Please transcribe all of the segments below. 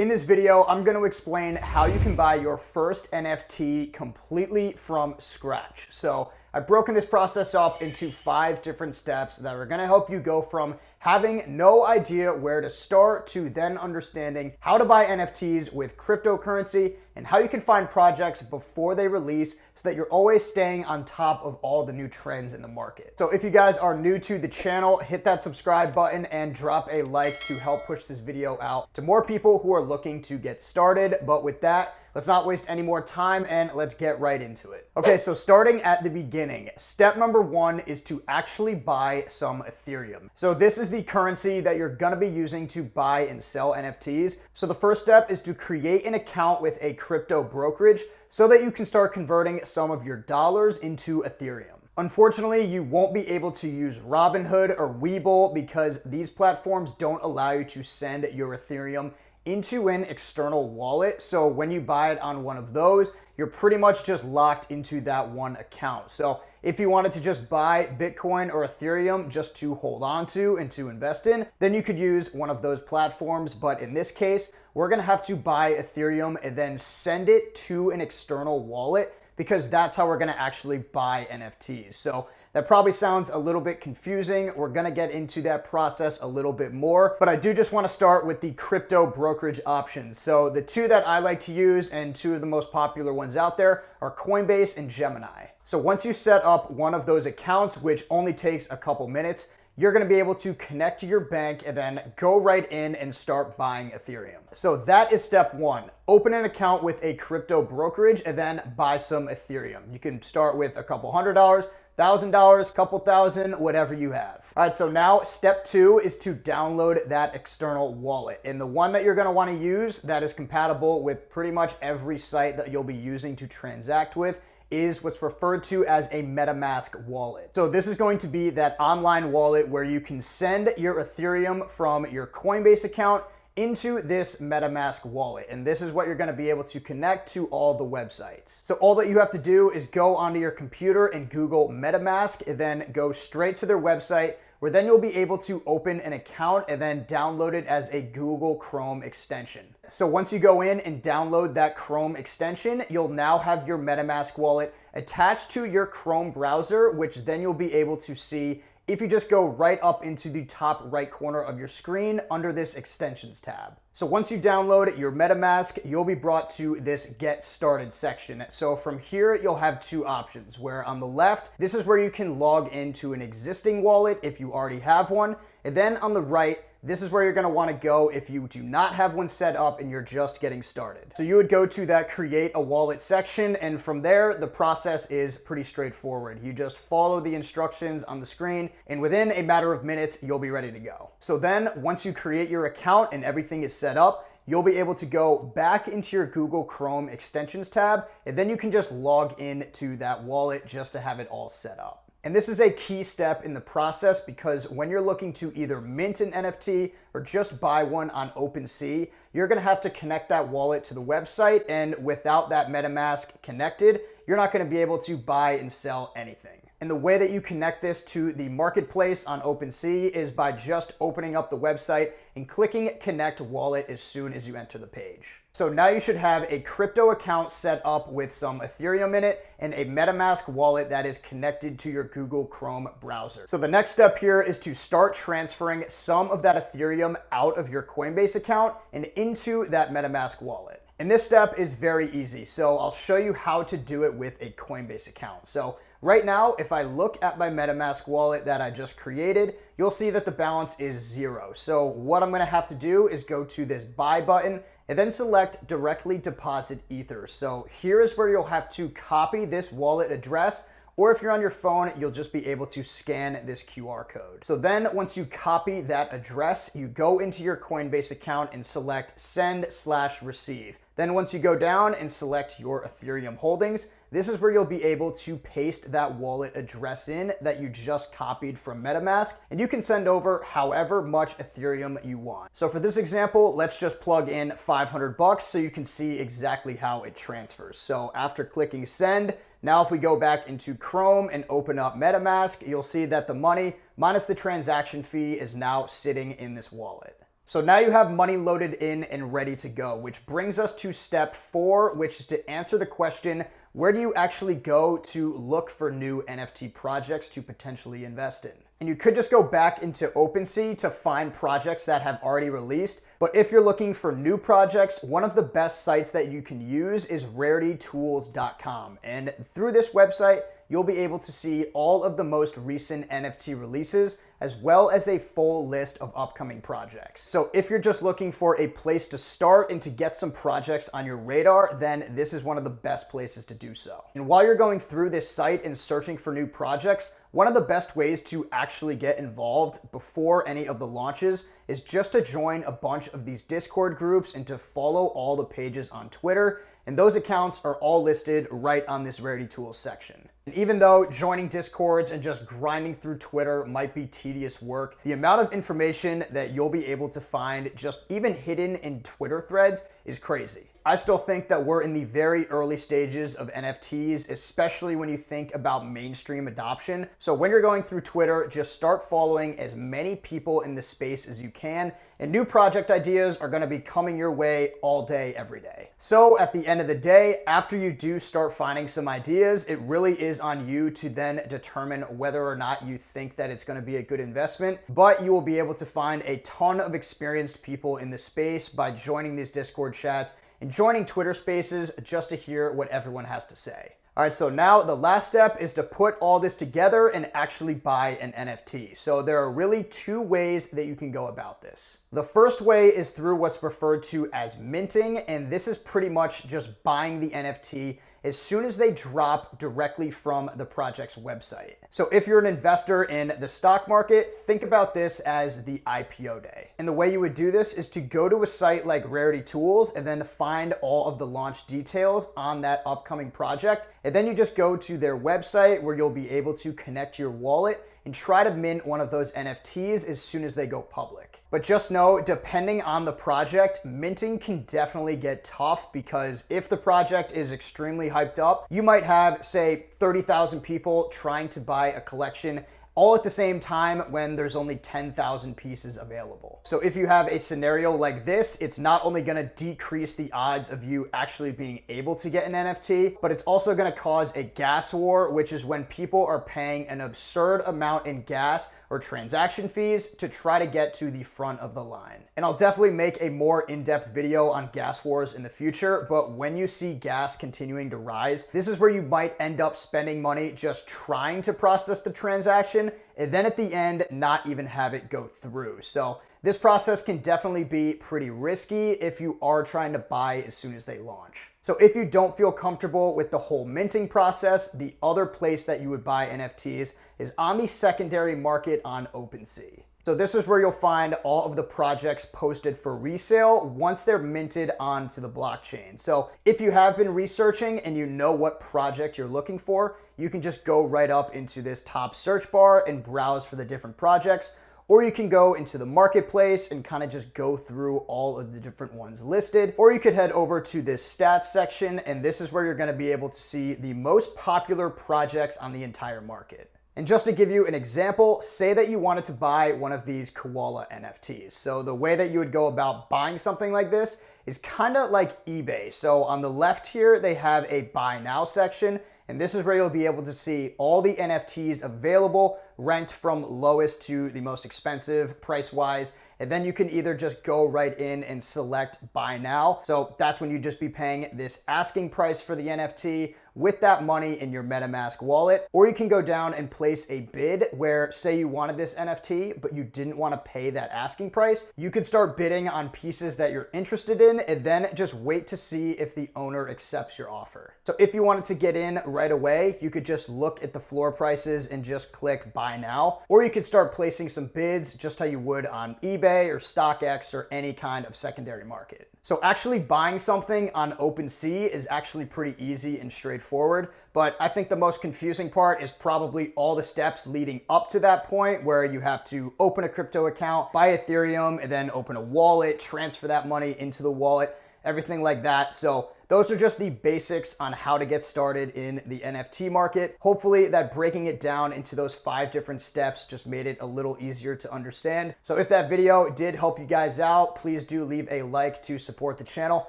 In this video, I'm going to explain how you can buy your first NFT completely from scratch. So I've broken this process up into 5 different steps that are going to help you go from having no idea where to start to then understanding how to buy NFTs with cryptocurrency and how you can find projects before they release so that you're always staying on top of all the new trends in the market. So if you guys are new to the channel, hit that subscribe button and drop a like to help push this video out to more people who are looking to get started. But with that, let's not waste any more time and let's get right into it. Okay, so starting at the beginning, step number 1 is to actually buy some Ethereum. So this is the currency that you're gonna be using to buy and sell NFTs. So the first step is to create an account with a crypto brokerage so that you can start converting some of your dollars into Ethereum. Unfortunately, you won't be able to use Robinhood or WeBull because these platforms don't allow you to send your Ethereum into an external wallet. So when you buy it on one of those, you're pretty much just locked into that one account. So if you wanted to just buy Bitcoin or Ethereum just to hold on to and to invest in, then you could use one of those platforms. But in this case, we're gonna have to buy Ethereum and then send it to an external wallet because that's how we're gonna actually buy NFTs. So that probably sounds a little bit confusing. We're gonna get into that process a little bit more, but I do just wanna start with the crypto brokerage options. So the 2 that I like to use and 2 of the most popular ones out there are Coinbase and Gemini. So once you set up one of those accounts, which only takes a couple minutes, you're gonna be able to connect to your bank and then go right in and start buying Ethereum. So that is step 1. Open an account with a crypto brokerage and then buy some Ethereum. You can start with a couple $100, $1,000, couple thousand, whatever you have. All right, so now step 2 is to download that external wallet. And the one that you're gonna wanna use that is compatible with pretty much every site that you'll be using to transact with is what's referred to as a MetaMask wallet. So this is going to be that online wallet where you can send your Ethereum from your Coinbase account into this MetaMask wallet. And this is what you're gonna be able to connect to all the websites. So all that you have to do is go onto your computer and Google MetaMask and then go straight to their website, where then you'll be able to open an account and then download it as a Google Chrome extension. So once you go in and download that Chrome extension, you'll now have your MetaMask wallet attached to your Chrome browser, which then you'll be able to see if you just go right up into the top right corner of your screen under this extensions tab. So once you download your MetaMask, you'll be brought to this Get Started section. So from here, you'll have 2 options, where on the left, this is where you can log into an existing wallet if you already have one. And then on the right, this is where you're gonna wanna go if you do not have one set up and you're just getting started. So you would go to that Create a Wallet section, and from there, the process is pretty straightforward. You just follow the instructions on the screen, and within a matter of minutes, you'll be ready to go. So then, once you create your account and everything is set up, you'll be able to go back into your Google Chrome extensions tab, and then you can just log in to that wallet just to have it all set up. And this is a key step in the process because when you're looking to either mint an NFT or just buy one on OpenSea, you're gonna have to connect that wallet to the website, and without that MetaMask connected, you're not gonna be able to buy and sell anything. And the way that you connect this to the marketplace on OpenSea is by just opening up the website and clicking Connect Wallet as soon as you enter the page. So now you should have a crypto account set up with some Ethereum in it and a MetaMask wallet that is connected to your Google Chrome browser. So the next step here is to start transferring some of that Ethereum out of your Coinbase account and into that MetaMask wallet. And this step is very easy. So I'll show you how to do it with a Coinbase account. So right now, if I look at my MetaMask wallet that I just created, you'll see that the balance is 0. So what I'm gonna have to do is go to this buy button and then select directly deposit Ether. So here is where you'll have to copy this wallet address, or if you're on your phone, you'll just be able to scan this QR code. So then once you copy that address, you go into your Coinbase account and select send/receive. Then once you go down and select your Ethereum holdings, this is where you'll be able to paste that wallet address in that you just copied from MetaMask, and you can send over however much Ethereum you want. So for this example, let's just plug in 500 bucks so you can see exactly how it transfers. So after clicking send, now if we go back into Chrome and open up MetaMask, you'll see that the money minus the transaction fee is now sitting in this wallet. So now you have money loaded in and ready to go, which brings us to step 4, which is to answer the question, where do you actually go to look for new NFT projects to potentially invest in? And you could just go back into OpenSea to find projects that have already released. But if you're looking for new projects, one of the best sites that you can use is raritytools.com. And through this website, you'll be able to see all of the most recent NFT releases, as well as a full list of upcoming projects. So if you're just looking for a place to start and to get some projects on your radar, then this is one of the best places to do so. And while you're going through this site and searching for new projects, one of the best ways to actually get involved before any of the launches is just to join a bunch of these Discord groups and to follow all the pages on Twitter. And those accounts are all listed right on this Rarity Tools section. And even though joining Discords and just grinding through Twitter might be tedious work, the amount of information that you'll be able to find just even hidden in Twitter threads is crazy. I still think that we're in the very early stages of NFTs, especially when you think about mainstream adoption. So when you're going through Twitter, just start following as many people in the space as you can, and new project ideas are going to be coming your way all day, every day. So at the end of the day, after you do start finding some ideas, it really is on you to then determine whether or not you think that it's going to be a good investment. But you will be able to find a ton of experienced people in the space by joining these Discord chats and joining Twitter Spaces just to hear what everyone has to say. All right, so now the last step is to put all this together and actually buy an NFT. So there are really 2 ways that you can go about this. The first way is through what's referred to as minting, and this is pretty much just buying the NFT as soon as they drop directly from the project's website. So if you're an investor in the stock market, think about this as the IPO day. And the way you would do this is to go to a site like Rarity Tools and then find all of the launch details on that upcoming project. And then you just go to their website where you'll be able to connect your wallet and try to mint one of those NFTs as soon as they go public. But just know, depending on the project, minting can definitely get tough, because if the project is extremely hyped up, you might have, say, 30,000 people trying to buy a collection all at the same time when there's only 10,000 pieces available. So if you have a scenario like this, it's not only gonna decrease the odds of you actually being able to get an NFT, but it's also gonna cause a gas war, which is when people are paying an absurd amount in gas or transaction fees to try to get to the front of the line. And I'll definitely make a more in-depth video on gas wars in the future, but when you see gas continuing to rise, this is where you might end up spending money just trying to process the transaction, and then at the end, not even have it go through. So this process can definitely be pretty risky if you are trying to buy as soon as they launch. So if you don't feel comfortable with the whole minting process, the other place that you would buy NFTs is on the secondary market on OpenSea. So this is where you'll find all of the projects posted for resale once they're minted onto the blockchain. So if you have been researching and you know what project you're looking for, you can just go right up into this top search bar and browse for the different projects. Or you can go into the marketplace and kind of just go through all of the different ones listed. Or you could head over to this stats section, and this is where you're going to be able to see the most popular projects on the entire market. And just to give you an example, say that you wanted to buy one of these koala NFTs. So the way that you would go about buying something like this is kind of like eBay. So on the left here, they have a buy now section, and this is where you'll be able to see all the NFTs available, ranked from lowest to the most expensive price-wise. And then you can either just go right in and select buy now. So that's when you just be paying this asking price for the NFT with that money in your MetaMask wallet. Or you can go down and place a bid where, say you wanted this NFT, but you didn't want to pay that asking price. You could start bidding on pieces that you're interested in and then just wait to see if the owner accepts your offer. So if you wanted to get in right away, you could just look at the floor prices and just click buy now. Or you could start placing some bids just how you would on eBay or StockX or any kind of secondary market. So actually buying something on OpenSea is actually pretty easy and straightforward, but I think the most confusing part is probably all the steps leading up to that point, where you have to open a crypto account, buy Ethereum, and then open a wallet, transfer that money into the wallet. everything like that. So those are just the basics on how to get started in the NFT market. Hopefully that breaking it down into those 5 different steps just made it a little easier to understand. So if that video did help you guys out, please do leave a like to support the channel.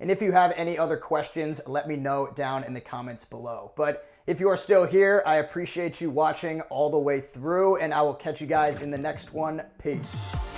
And if you have any other questions, let me know down in the comments below. But if you are still here, I appreciate you watching all the way through, and I will catch you guys in the next one. Peace.